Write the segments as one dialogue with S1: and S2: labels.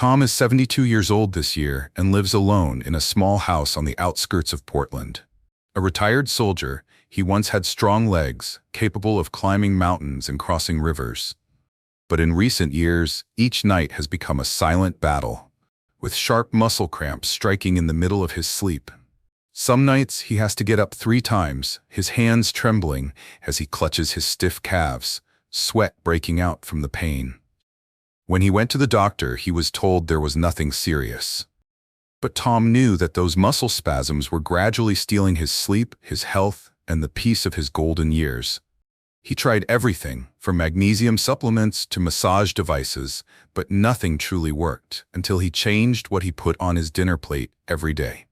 S1: Tom is 72 years old this year and lives alone in a small house on the outskirts of Portland. A retired soldier, he once had strong legs, capable of climbing mountains and crossing rivers. But in recent years, each night has become a silent battle, with sharp muscle cramps striking in the middle of his sleep. Some nights he has to get up 3 times, his hands trembling as he clutches his stiff calves, sweat breaking out from the pain. When he went to the doctor, he was told there was nothing serious. But Tom knew that those muscle spasms were gradually stealing his sleep, his health, and the peace of his golden years. He tried everything, from magnesium supplements to massage devices, but nothing truly worked until he changed what he put on his dinner plate every day.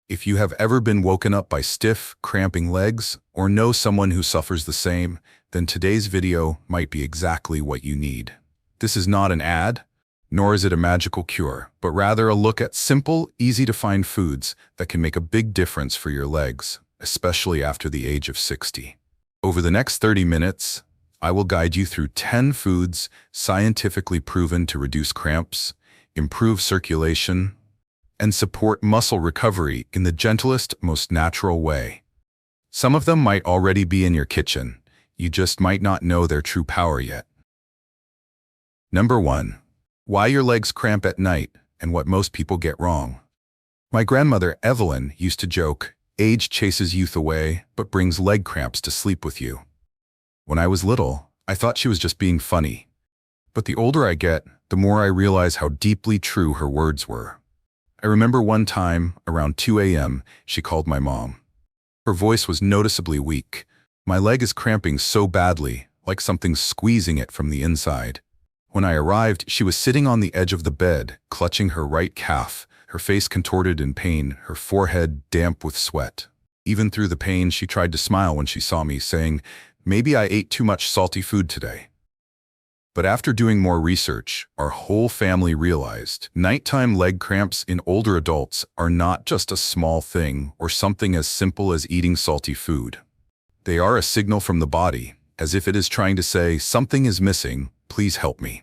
S1: If you have ever been woken up by stiff, cramping legs, or know someone who suffers the same, then today's video might be exactly what you need. This is not an ad, nor is it a magical cure, but rather a look at simple, easy-to-find foods that can make a big difference for your legs, especially after the age of 60. Over the next 30 minutes, I will guide you through 10 foods scientifically proven to reduce cramps, improve circulation, and support muscle recovery in the gentlest, most natural way. Some of them might already be in your kitchen. You just might not know their true power yet. Number 1. Why your legs cramp at night and what most people get wrong. My grandmother, Evelyn, used to joke, "Age chases youth away, but brings leg cramps to sleep with you." When I was little, I thought she was just being funny. But the older I get, the more I realize how deeply true her words were. I remember one time, around 2 a.m., she called my mom. Her voice was noticeably weak. "My leg is cramping so badly, like something's squeezing it from the inside." When I arrived, she was sitting on the edge of the bed, clutching her right calf, her face contorted in pain, her forehead damp with sweat. Even through the pain, she tried to smile when she saw me, saying, "Maybe I ate too much salty food today." But after doing more research, our whole family realized nighttime leg cramps in older adults are not just a small thing or something as simple as eating salty food. They are a signal from the body, as if it is trying to say, "Something is missing, please help me."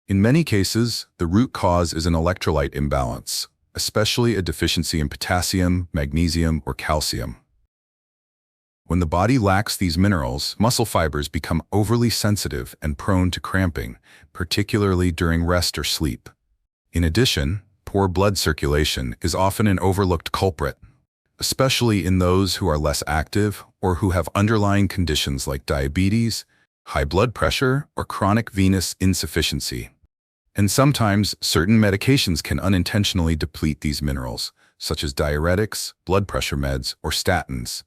S1: In many cases, the root cause is an electrolyte imbalance, especially a deficiency in potassium, magnesium, or calcium. When the body lacks these minerals, muscle fibers become overly sensitive and prone to cramping, particularly during rest or sleep. In addition, poor blood circulation is often an overlooked culprit, especially in those who are less active or who have underlying conditions like diabetes, high blood pressure, or chronic venous insufficiency. And sometimes, certain medications can unintentionally deplete these minerals, such as diuretics, blood pressure meds, or statins.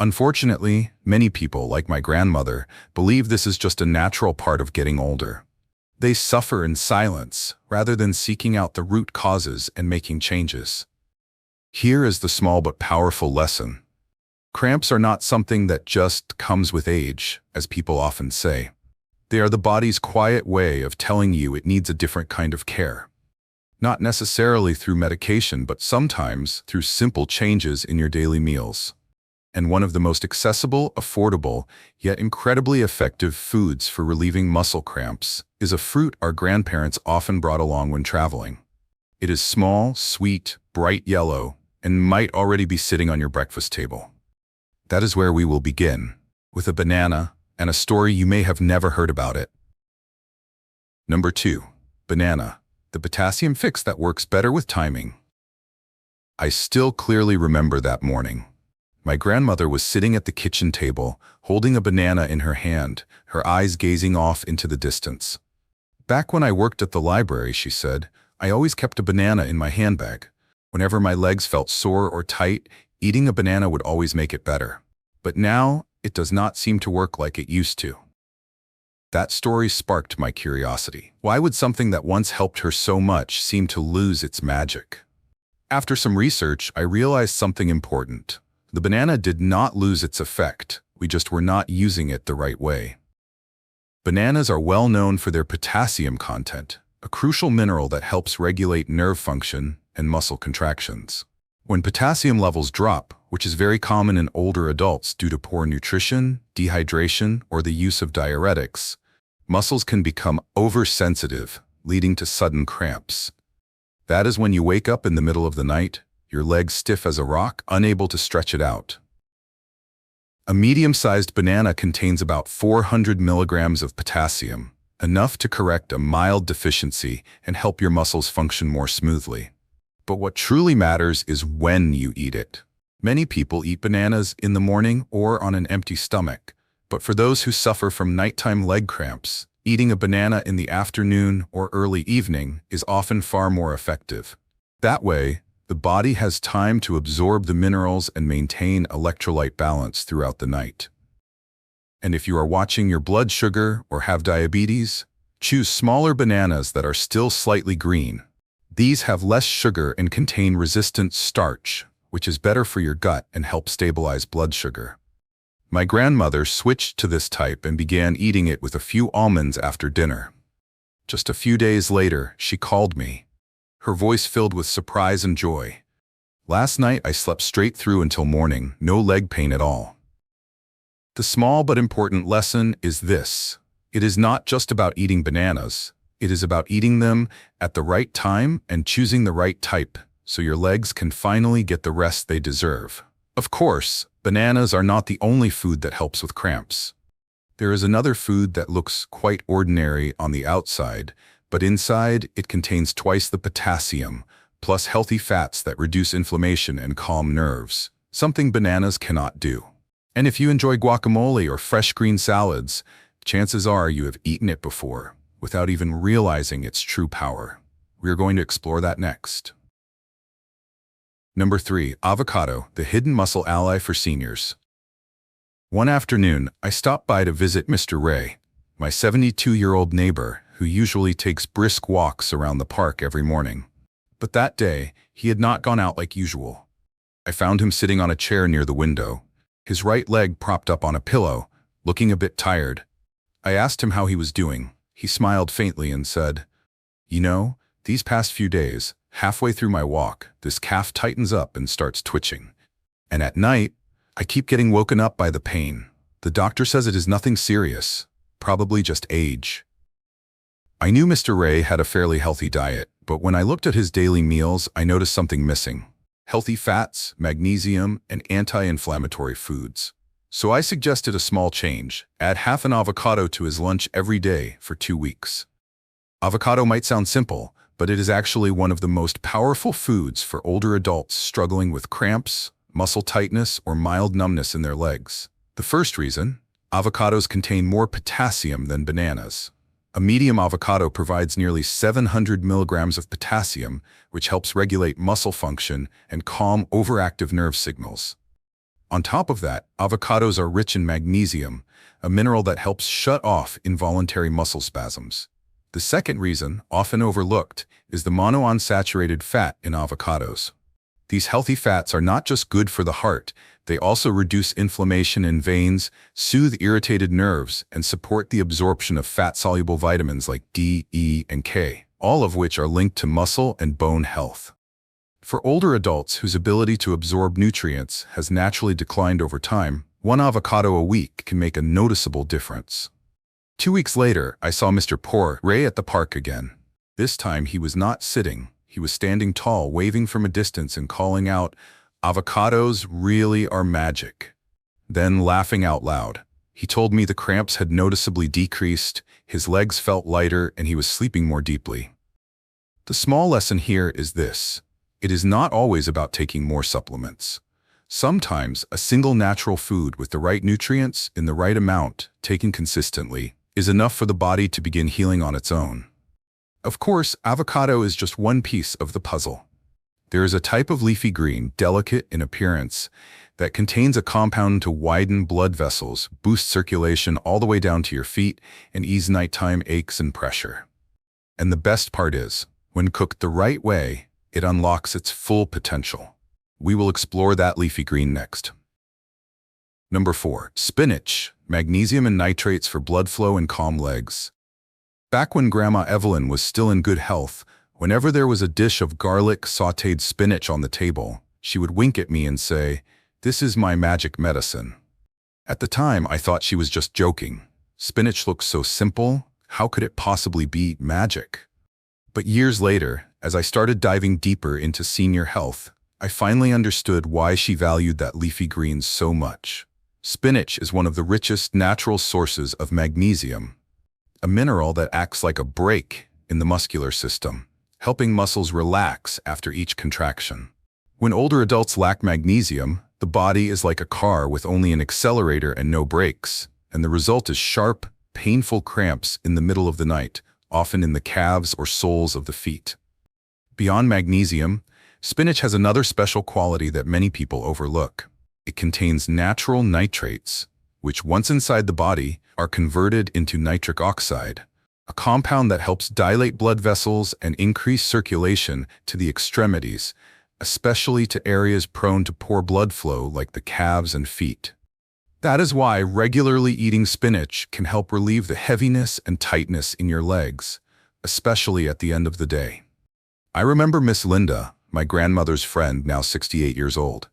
S1: Unfortunately, many people, like my grandmother, believe this is just a natural part of getting older. They suffer in silence, rather than seeking out the root causes and making changes. Here is the small but powerful lesson. Cramps are not something that just comes with age, as people often say. They are the body's quiet way of telling you it needs a different kind of care. Not necessarily through medication, but sometimes through simple changes in your daily meals. And one of the most accessible, affordable, yet incredibly effective foods for relieving muscle cramps is a fruit our grandparents often brought along when traveling. It is small, sweet, bright yellow, and might already be sitting on your breakfast table. That is where we will begin, with a banana and a story you may have never heard about it. Number 2. Banana, the potassium fix that works better with timing. I still clearly remember that morning. My grandmother was sitting at the kitchen table, holding a banana in her hand, her eyes gazing off into the distance. "Back when I worked at the library," she said, "I always kept a banana in my handbag. Whenever my legs felt sore or tight, eating a banana would always make it better. But now, it does not seem to work like it used to." That story sparked my curiosity. Why would something that once helped her so much seem to lose its magic? After some research, I realized something important. The banana did not lose its effect. We just were not using it the right way. Bananas are well known for their potassium content, a crucial mineral that helps regulate nerve function and muscle contractions. When potassium levels drop, which is very common in older adults due to poor nutrition, dehydration, or the use of diuretics, muscles can become oversensitive, leading to sudden cramps. That is when you wake up in the middle of the night, your legs stiff as a rock, unable to stretch it out. A medium-sized banana contains about 400 milligrams of potassium, enough to correct a mild deficiency and help your muscles function more smoothly. But what truly matters is when you eat it. Many people eat bananas in the morning or on an empty stomach, but for those who suffer from nighttime leg cramps, eating a banana in the afternoon or early evening is often far more effective. That way, the body has time to absorb the minerals and maintain electrolyte balance throughout the night. And if you are watching your blood sugar or have diabetes, choose smaller bananas that are still slightly green. These have less sugar and contain resistant starch, which is better for your gut and helps stabilize blood sugar. My grandmother switched to this type and began eating it with a few almonds after dinner. Just a few days later, she called me, her voice filled with surprise and joy. "Last night I slept straight through until morning, no leg pain at all." The small but important lesson is this: it is not just about eating bananas, it is about eating them at the right time and choosing the right type, so your legs can finally get the rest they deserve. Of course, bananas are not the only food that helps with cramps. There is another food that looks quite ordinary on the outside, but inside it contains twice the potassium, plus healthy fats that reduce inflammation and calm nerves, something bananas cannot do. And if you enjoy guacamole or fresh green salads, chances are you have eaten it before, without even realizing its true power. We are going to explore that next. Number 3. Avocado, the hidden muscle ally for seniors. One afternoon, I stopped by to visit Mr. Ray, my 72-year-old neighbor who usually takes brisk walks around the park every morning. But that day, he had not gone out like usual. I found him sitting on a chair near the window, his right leg propped up on a pillow, looking a bit tired. I asked him how he was doing. He smiled faintly and said, "You know, these past few days, halfway through my walk, this calf tightens up and starts twitching. And at night, I keep getting woken up by the pain. The doctor says it is nothing serious, probably just age." I knew Mr. Ray had a fairly healthy diet, but when I looked at his daily meals, I noticed something missing: healthy fats, magnesium, and anti-inflammatory foods. So I suggested a small change: add half an avocado to his lunch every day for 2 weeks. Avocado might sound simple, but it is actually one of the most powerful foods for older adults struggling with cramps, muscle tightness, or mild numbness in their legs. The first reason: avocados contain more potassium than bananas. A medium avocado provides nearly 700 milligrams of potassium, which helps regulate muscle function and calm overactive nerve signals. On top of that, avocados are rich in magnesium, a mineral that helps shut off involuntary muscle spasms. The second reason, often overlooked, is the monounsaturated fat in avocados. These healthy fats are not just good for the heart, they also reduce inflammation in veins, soothe irritated nerves, and support the absorption of fat-soluble vitamins like D, E, and K, all of which are linked to muscle and bone health. For older adults whose ability to absorb nutrients has naturally declined over time, one avocado a week can make a noticeable difference. 2 weeks later, I saw Mr. Ray at the park again. This time he was not sitting. He was standing tall, waving from a distance and calling out, "Avocados really are magic." Then, laughing out loud, he told me the cramps had noticeably decreased, his legs felt lighter, and he was sleeping more deeply. The small lesson here is this: it is not always about taking more supplements. Sometimes a single natural food with the right nutrients in the right amount, taken consistently, is enough for the body to begin healing on its own. Of course, avocado is just one piece of the puzzle. There is a type of leafy green, delicate in appearance, that contains a compound to widen blood vessels, boost circulation all the way down to your feet, and ease nighttime aches and pressure. And the best part is, when cooked the right way, it unlocks its full potential. We will explore that leafy green next. Number 4. Spinach, magnesium and nitrates for blood flow and calm legs. Back when Grandma Evelyn was still in good health, whenever there was a dish of garlic sautéed spinach on the table, she would wink at me and say, "This is my magic medicine." At the time, I thought she was just joking. Spinach looked so simple, how could it possibly be magic? But years later, as I started diving deeper into senior health, I finally understood why she valued that leafy green so much. Spinach is one of the richest natural sources of magnesium, a mineral that acts like a brake in the muscular system, helping muscles relax after each contraction. When older adults lack magnesium, the body is like a car with only an accelerator and no brakes, and the result is sharp, painful cramps in the middle of the night, often in the calves or soles of the feet. Beyond magnesium, spinach has another special quality that many people overlook. It contains natural nitrates, which once inside the body are converted into nitric oxide, a compound that helps dilate blood vessels and increase circulation to the extremities, especially to areas prone to poor blood flow like the calves and feet. That is why regularly eating spinach can help relieve the heaviness and tightness in your legs, especially at the end of the day. I remember Miss Linda, my grandmother's friend, now 68 years old,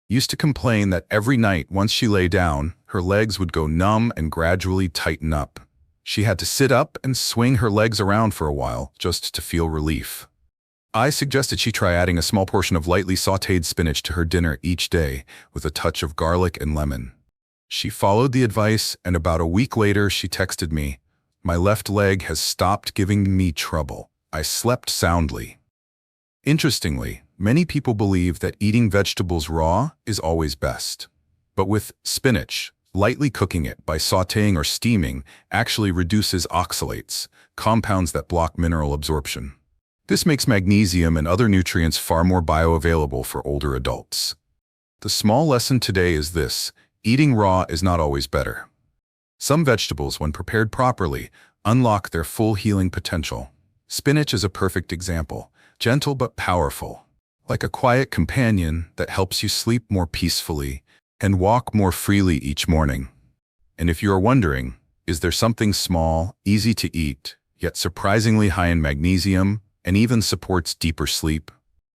S1: used to complain that every night once she lay down, her legs would go numb and gradually tighten up. She had to sit up and swing her legs around for a while just to feel relief. I suggested she try adding a small portion of lightly sautéed spinach to her dinner each day with a touch of garlic and lemon. She followed the advice, and about a week later she texted me, "My left leg has stopped giving me trouble. I slept soundly." Interestingly, many people believe that eating vegetables raw is always best. But with spinach, lightly cooking it by sautéing or steaming actually reduces oxalates, compounds that block mineral absorption. This makes magnesium and other nutrients far more bioavailable for older adults. The small lesson today is this: eating raw is not always better. Some vegetables, when prepared properly, unlock their full healing potential. Spinach is a perfect example, gentle but powerful, like a quiet companion that helps you sleep more peacefully and walk more freely each morning. And if you are wondering, is there something small, easy to eat, yet surprisingly high in magnesium and even supports deeper sleep?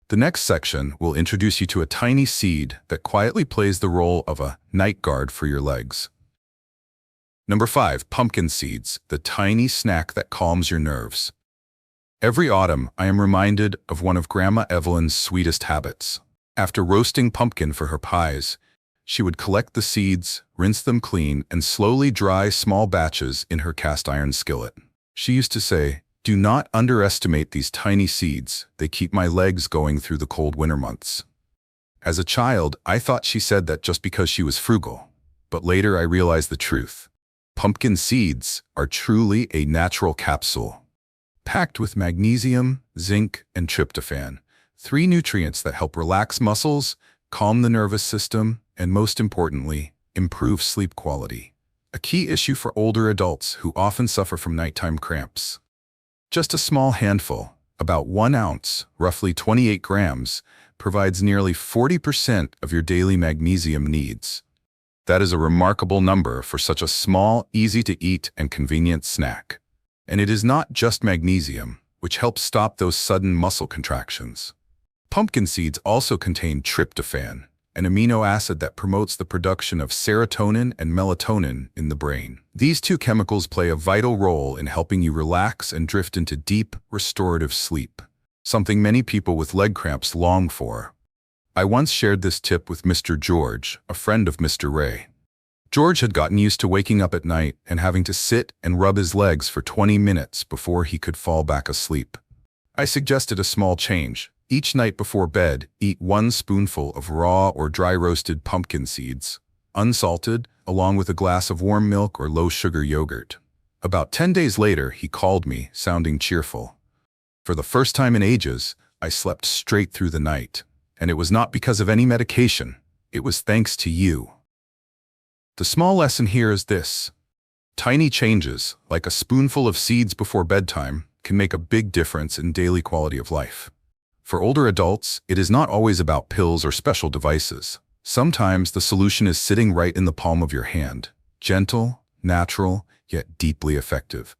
S1: The next section will introduce you to a tiny seed that quietly plays the role of a night guard for your legs. Number 5, pumpkin seeds, the tiny snack that calms your nerves. Every autumn, I am reminded of one of Grandma Evelyn's sweetest habits. After roasting pumpkin for her pies, she would collect the seeds, rinse them clean, and slowly dry small batches in her cast iron skillet. She used to say, "Do not underestimate these tiny seeds. They keep my legs going through the cold winter months." As a child, I thought she said that just because she was frugal. But later I realized the truth. Pumpkin seeds are truly a natural capsule, packed with magnesium, zinc, and tryptophan, 3 nutrients that help relax muscles, calm the nervous system, and most importantly, improve sleep quality. A key issue for older adults who often suffer from nighttime cramps. Just a small handful, about 1 ounce, roughly 28 grams, provides nearly 40% of your daily magnesium needs. That is a remarkable number for such a small, easy-to-eat, and convenient snack. And it is not just magnesium, which helps stop those sudden muscle contractions. Pumpkin seeds also contain tryptophan, an amino acid that promotes the production of serotonin and melatonin in the brain. These 2 chemicals play a vital role in helping you relax and drift into deep, restorative sleep, something many people with leg cramps long for. I once shared this tip with Mr. George, a friend of Mr. Ray. George had gotten used to waking up at night and having to sit and rub his legs for 20 minutes before he could fall back asleep. I suggested a small change. Each night before bed, eat 1 spoonful of raw or dry roasted pumpkin seeds, unsalted, along with a glass of warm milk or low-sugar yogurt. About 10 days later, he called me, sounding cheerful. For the first time in ages, I slept straight through the night. And it was not because of any medication. It was thanks to you. The small lesson here is this: tiny changes, like a spoonful of seeds before bedtime, can make a big difference in daily quality of life. For older adults, it is not always about pills or special devices. Sometimes the solution is sitting right in the palm of your hand, gentle, natural, yet deeply effective.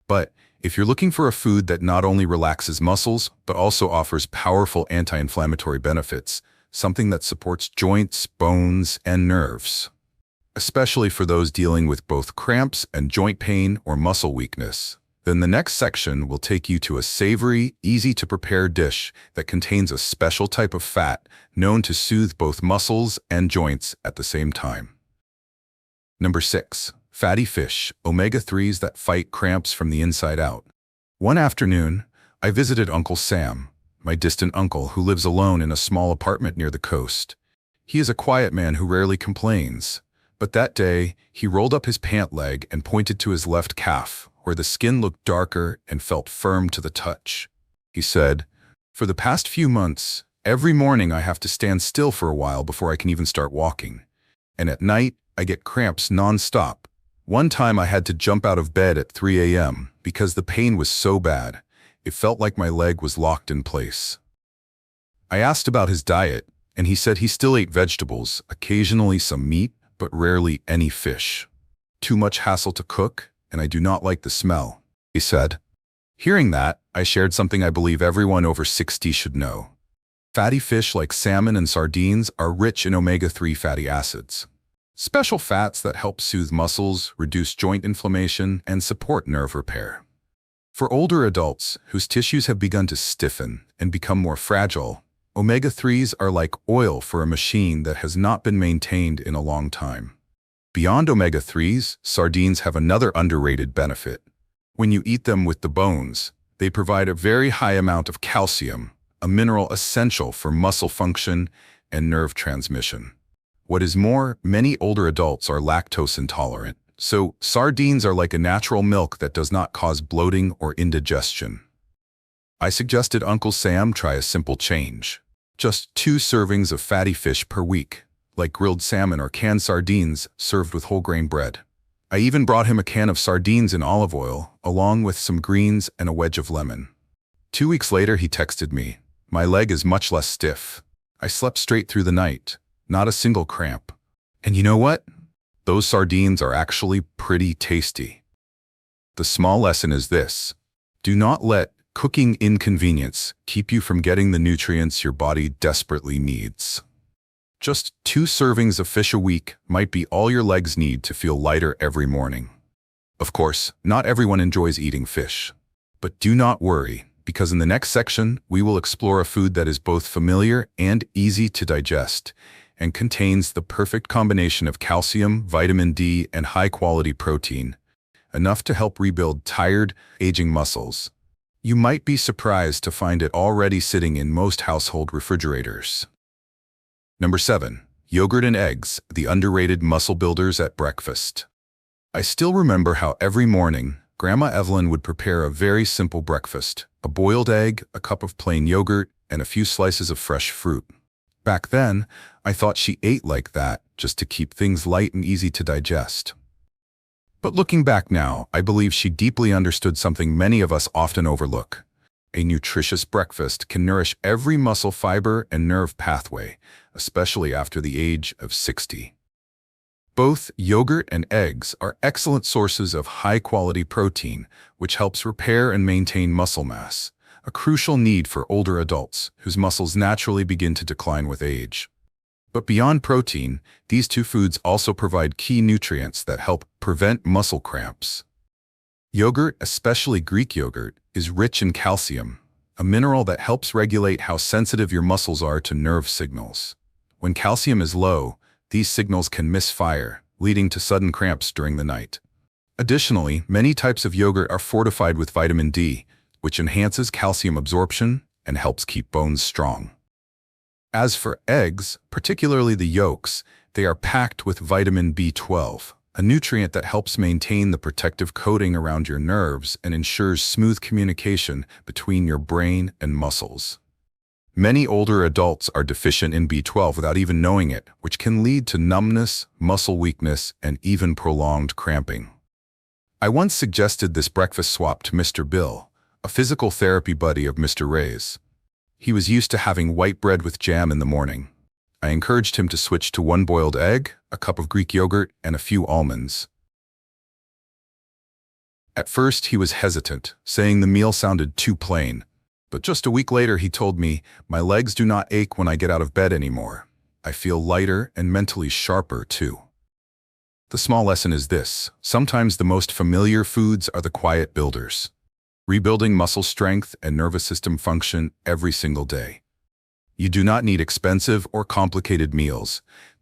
S1: But if you're looking for a food that not only relaxes muscles, but also offers powerful anti-inflammatory benefits, something that supports joints, bones, and nerves, especially for those dealing with both cramps and joint pain or muscle weakness, Then the next section will take you to a savory, easy-to-prepare dish that contains a special type of fat known to soothe both muscles and joints at the same time. Number 6. Fatty fish, omega-3s that fight cramps from the inside out. One afternoon, I visited Uncle Sam, my distant uncle who lives alone in a small apartment near the coast. He is a quiet man who rarely complains, but that day he rolled up his pant leg and pointed to his left calf, where the skin looked darker and felt firm to the touch. He said, "For the past few months, every morning I have to stand still for a while before I can even start walking. And at night, I get cramps non-stop. One time I had to jump out of bed at 3 a.m. because the pain was so bad. It felt like my leg was locked in place." I asked about his diet, and he said he still ate vegetables, occasionally some meat, but rarely any fish. "Too much hassle to cook, and I do not like the smell," he said. Hearing that, I shared something I believe everyone over 60 should know. Fatty fish like salmon and sardines are rich in omega-3 fatty acids, special fats that help soothe muscles, reduce joint inflammation, and support nerve repair. For older adults whose tissues have begun to stiffen and become more fragile, omega-3s are like oil for a machine that has not been maintained in a long time. Beyond omega-3s, sardines have another underrated benefit. When you eat them with the bones, they provide a very high amount of calcium, a mineral essential for muscle function and nerve transmission. What is more, many older adults are lactose intolerant, so sardines are like a natural milk that does not cause bloating or indigestion. I suggested Uncle Sam try a simple change. Just 2 servings of fatty fish per week, like grilled salmon or canned sardines served with whole grain bread. I even brought him a can of sardines in olive oil, along with some greens and a wedge of lemon. 2 weeks later, he texted me, "My leg is much less stiff. I slept straight through the night. Not a single cramp. And you know what? Those sardines are actually pretty tasty." The small lesson is this: do not let cooking inconvenience keep you from getting the nutrients your body desperately needs. Just 2 servings of fish a week might be all your legs need to feel lighter every morning. Of course, not everyone enjoys eating fish. But do not worry, because in the next section, we will explore a food that is both familiar and easy to digest, and contains the perfect combination of calcium, vitamin D, and high-quality protein, enough to help rebuild tired, aging muscles. You might be surprised to find it already sitting in most household refrigerators. Number 7. Yogurt and eggs, the underrated muscle builders at breakfast. I still remember how every morning, Grandma Evelyn would prepare a very simple breakfast: a boiled egg, a cup of plain yogurt, and a few slices of fresh fruit. Back then, I thought she ate like that just to keep things light and easy to digest. But looking back now, I believe she deeply understood something many of us often overlook. A nutritious breakfast can nourish every muscle fiber and nerve pathway, especially after the age of 60. Both yogurt and eggs are excellent sources of high-quality protein, which helps repair and maintain muscle mass, a crucial need for older adults whose muscles naturally begin to decline with age. But beyond protein, these 2 foods also provide key nutrients that help prevent muscle cramps. Yogurt, especially Greek yogurt, is rich in calcium, a mineral that helps regulate how sensitive your muscles are to nerve signals. When calcium is low, these signals can misfire, leading to sudden cramps during the night. Additionally, many types of yogurt are fortified with vitamin D, which enhances calcium absorption and helps keep bones strong. As for eggs, particularly the yolks, they are packed with vitamin B12, a nutrient that helps maintain the protective coating around your nerves and ensures smooth communication between your brain and muscles. Many older adults are deficient in B12 without even knowing it, which can lead to numbness, muscle weakness, and even prolonged cramping. I once suggested this breakfast swap to Mr. Bill, a physical therapy buddy of Mr. Ray's. He was used to having white bread with jam in the morning. I encouraged him to switch to 1 boiled egg, a cup of Greek yogurt, and a few almonds. At first, he was hesitant, saying the meal sounded too plain. But just a week later, he told me, "My legs do not ache when I get out of bed anymore. I feel lighter and mentally sharper, too." The small lesson is this: sometimes the most familiar foods are the quiet builders. rebuilding muscle strength and nervous system function every single day. You do not need expensive or complicated meals.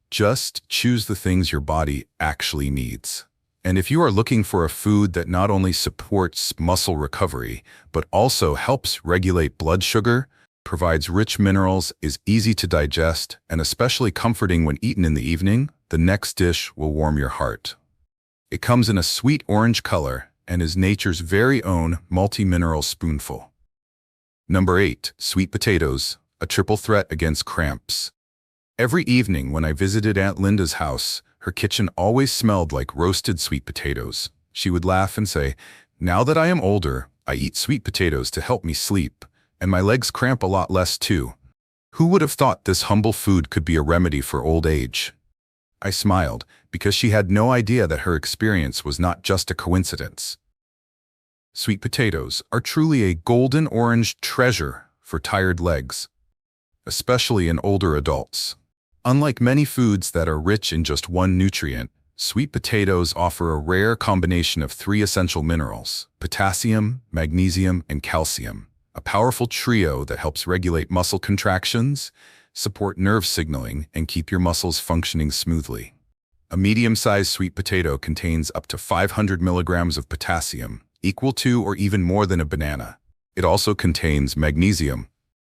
S1: Just choose the things your body actually needs. And if you are looking for a food that not only supports muscle recovery, but also helps regulate blood sugar, provides rich minerals, is easy to digest, and especially comforting when eaten in the evening, the next dish will warm your heart. It comes in a sweet orange color and is nature's very own multi-mineral spoonful. Number 8. Sweet potatoes, a triple threat against cramps. Every evening when I visited Aunt Linda's house, her kitchen always smelled like roasted sweet potatoes. She would laugh and say, "Now that I am older, I eat sweet potatoes to help me sleep, and my legs cramp a lot less too." Who would have thought this humble food could be a remedy for old age? I smiled, because she had no idea that her experience was not just a coincidence. Sweet potatoes are truly a golden orange treasure for tired legs, especially in older adults. Unlike many foods that are rich in just one nutrient, sweet potatoes offer a rare combination of 3 essential minerals: potassium, magnesium, and calcium, a powerful trio that helps regulate muscle contractions, support nerve signaling, and keep your muscles functioning smoothly. A medium-sized sweet potato contains up to 500 milligrams of potassium, equal to or even more than a banana. It also contains magnesium,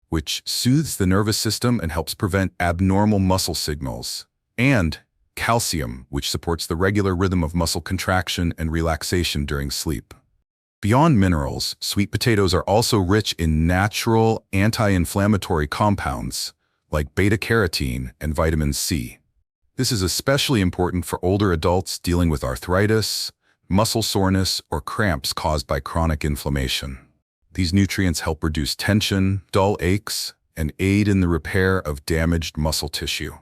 S1: which soothes the nervous system and helps prevent abnormal muscle signals, and calcium, which supports the regular rhythm of muscle contraction and relaxation during sleep. Beyond minerals, sweet potatoes are also rich in natural anti-inflammatory compounds like beta-carotene and vitamin C. This is especially important for older adults dealing with arthritis, muscle soreness, or cramps caused by chronic inflammation. These nutrients help reduce tension, dull aches, and aid in the repair of damaged muscle tissue.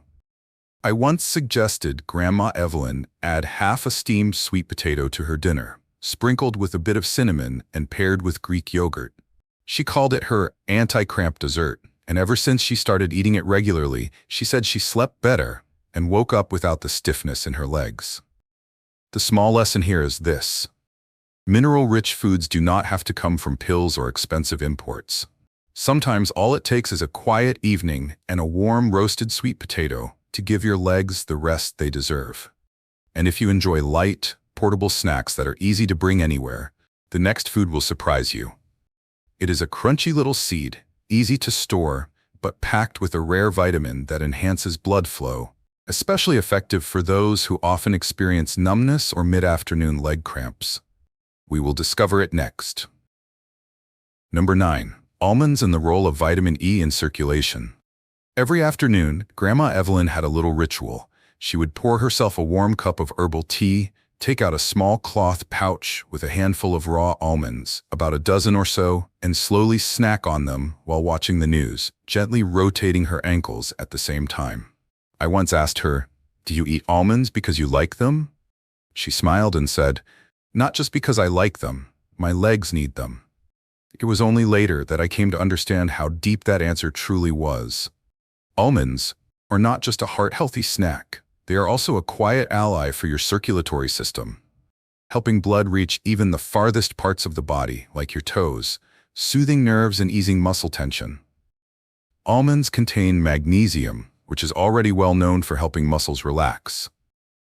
S1: I once suggested Grandma Evelyn add half a steamed sweet potato to her dinner, sprinkled with a bit of cinnamon and paired with Greek yogurt. She called it her anti-cramp dessert, and ever since she started eating it regularly, she said she slept better and woke up without the stiffness in her legs. The small lesson here is this: mineral-rich foods do not have to come from pills or expensive imports. Sometimes all it takes is a quiet evening and a warm roasted sweet potato to give your legs the rest they deserve. And if you enjoy light, portable snacks that are easy to bring anywhere, the next food will surprise you. It is a crunchy little seed, easy to store, but packed with a rare vitamin that enhances blood flow, especially effective for those who often experience numbness or mid-afternoon leg cramps. We will discover it next. Number 9. Almonds and the role of vitamin E in circulation. Every afternoon, Grandma Evelyn had a little ritual. She would pour herself a warm cup of herbal tea, take out a small cloth pouch with a handful of raw almonds, about a dozen or so, and slowly snack on them while watching the news, gently rotating her ankles at the same time. I once asked her, "Do you eat almonds because you like them?" She smiled and said, "Not just because I like them, my legs need them." It was only later that I came to understand how deep that answer truly was. Almonds are not just a heart-healthy snack. They are also a quiet ally for your circulatory system, helping blood reach even the farthest parts of the body, like your toes, soothing nerves and easing muscle tension. Almonds contain magnesium, which is already well known for helping muscles relax.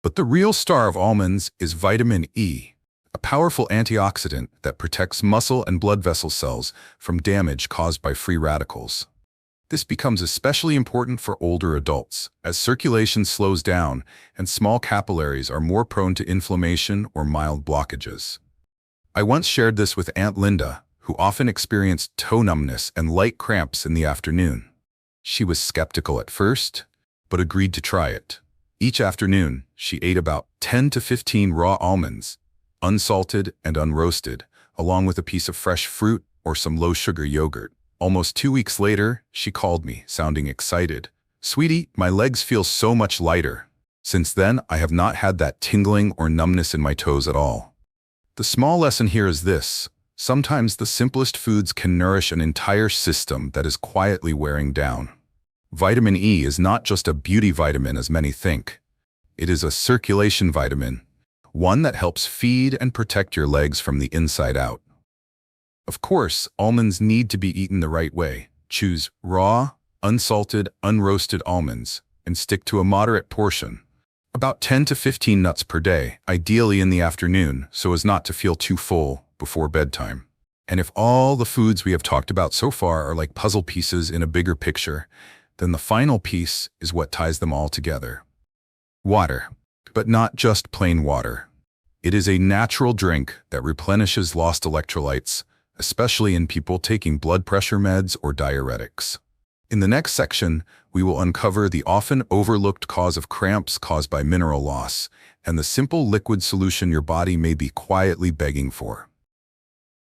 S1: But the real star of almonds is vitamin E, a powerful antioxidant that protects muscle and blood vessel cells from damage caused by free radicals. This becomes especially important for older adults, as circulation slows down and small capillaries are more prone to inflammation or mild blockages. I once shared this with Aunt Linda, who often experienced toe numbness and light cramps in the afternoon. She was skeptical at first, but agreed to try it. Each afternoon, she ate about 10 to 15 raw almonds, unsalted and unroasted, along with a piece of fresh fruit or some low-sugar yogurt. Almost 2 weeks later, she called me, sounding excited. "Sweetie, my legs feel so much lighter. Since then, I have not had that tingling or numbness in my toes at all." The small lesson here is this: sometimes the simplest foods can nourish an entire system that is quietly wearing down. Vitamin E is not just a beauty vitamin as many think. It is a circulation vitamin, one that helps feed and protect your legs from the inside out. Of course, almonds need to be eaten the right way. Choose raw, unsalted, unroasted almonds, and stick to a moderate portion. About 10 to 15 nuts per day, ideally in the afternoon, so as not to feel too full before bedtime. And if all the foods we have talked about so far are like puzzle pieces in a bigger picture, then the final piece is what ties them all together. Water. But not just plain water. It is a natural drink that replenishes lost electrolytes, especially in people taking blood pressure meds or diuretics. In the next section, we will uncover the often overlooked cause of cramps caused by mineral loss and the simple liquid solution your body may be quietly begging for.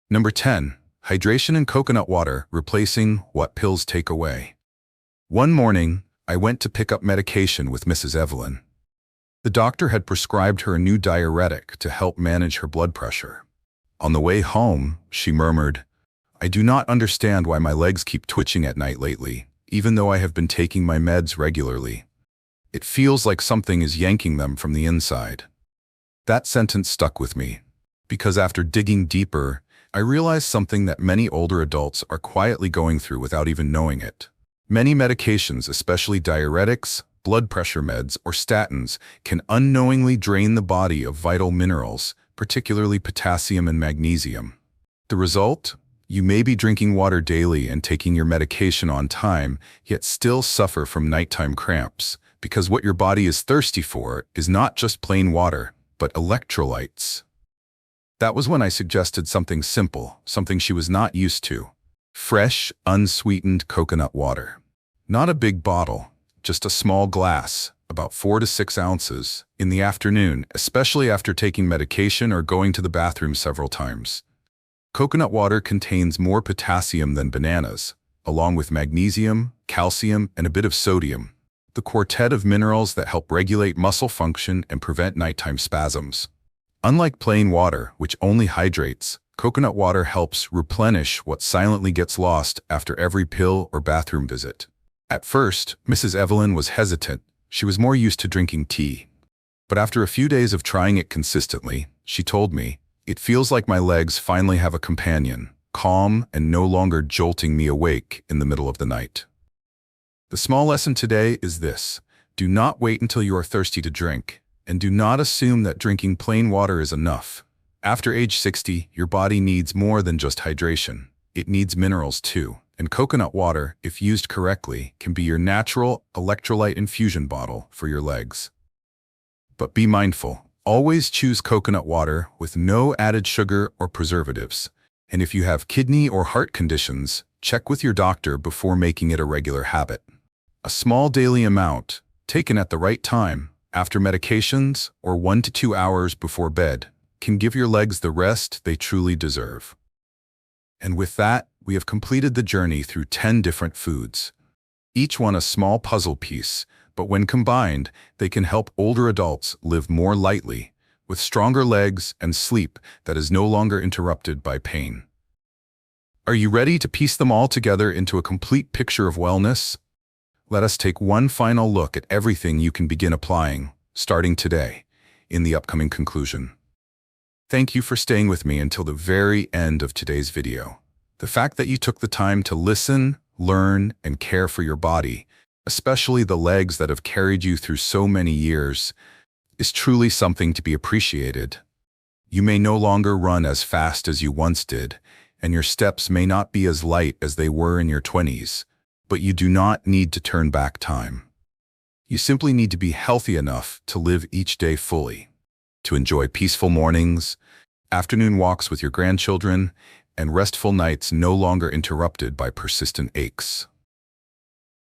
S1: Number 10. Hydration in coconut water, replacing what pills take away. One morning, I went to pick up medication with Mrs. Evelyn. The doctor had prescribed her a new diuretic to help manage her blood pressure. On the way home, she murmured, "I do not understand why my legs keep twitching at night lately, even though I have been taking my meds regularly. It feels like something is yanking them from the inside." That sentence stuck with me, because after digging deeper, I realized something that many older adults are quietly going through without even knowing it. Many medications, especially diuretics, blood pressure meds, or statins, can unknowingly drain the body of vital minerals, particularly potassium and magnesium. The result? You may be drinking water daily and taking your medication on time, yet still suffer from nighttime cramps, because what your body is thirsty for is not just plain water, but electrolytes. That was when I suggested something simple, something she was not used to. Fresh, unsweetened coconut water. Not a big bottle, just a small glass, about 4 to 6 ounces, in the afternoon, especially after taking medication or going to the bathroom several times. Coconut water contains more potassium than bananas, along with magnesium, calcium, and a bit of sodium, the quartet of minerals that help regulate muscle function and prevent nighttime spasms. Unlike plain water, which only hydrates, coconut water helps replenish what silently gets lost after every pill or bathroom visit. At first, Mrs. Evelyn was hesitant. She was more used to drinking tea. But after a few days of trying it consistently, she told me, "It feels like my legs finally have a companion, calm and no longer jolting me awake in the middle of the night." The small lesson today is this: do not wait until you are thirsty to drink, and do not assume that drinking plain water is enough. After age 60, your body needs more than just hydration. It needs minerals too. And coconut water, if used correctly, can be your natural electrolyte infusion bottle for your legs. But be mindful. Always choose coconut water with no added sugar or preservatives. And if you have kidney or heart conditions, check with your doctor before making it a regular habit. A small daily amount, taken at the right time, after medications or 1 to 2 hours before bed, can give your legs the rest they truly deserve. And with that, we have completed the journey through 10 different foods. Each one a small puzzle piece, but when combined, they can help older adults live more lightly, with stronger legs and sleep that is no longer interrupted by pain. Are you ready to piece them all together into a complete picture of wellness? Let us take one final look at everything you can begin applying, starting today, in the upcoming conclusion. Thank you for staying with me until the very end of today's video. The fact that you took the time to listen, learn, and care for your body, especially the legs that have carried you through so many years, is truly something to be appreciated. You may no longer run as fast as you once did, and your steps may not be as light as they were in your 20s, but you do not need to turn back time. You simply need to be healthy enough to live each day fully, to enjoy peaceful mornings, afternoon walks with your grandchildren, and restful nights no longer interrupted by persistent aches.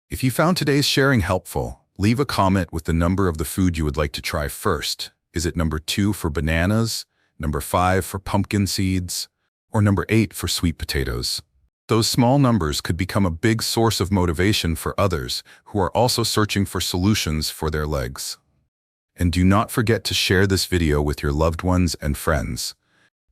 S1: If you found today's sharing helpful, leave a comment with the number of the food you would like to try first. Is it number 2 for bananas, number 5 for pumpkin seeds, or number 8 for sweet potatoes? Those small numbers could become a big source of motivation for others who are also searching for solutions for their legs. And do not forget to share this video with your loved ones and friends,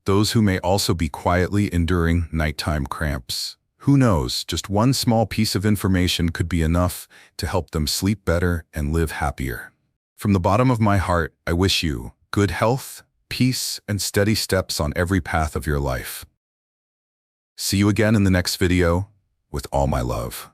S1: those who may also be quietly enduring nighttime cramps. Who knows, just one small piece of information could be enough to help them sleep better and live happier. From the bottom of my heart, I wish you good health, peace, and steady steps on every path of your life. See you again in the next video with all my love.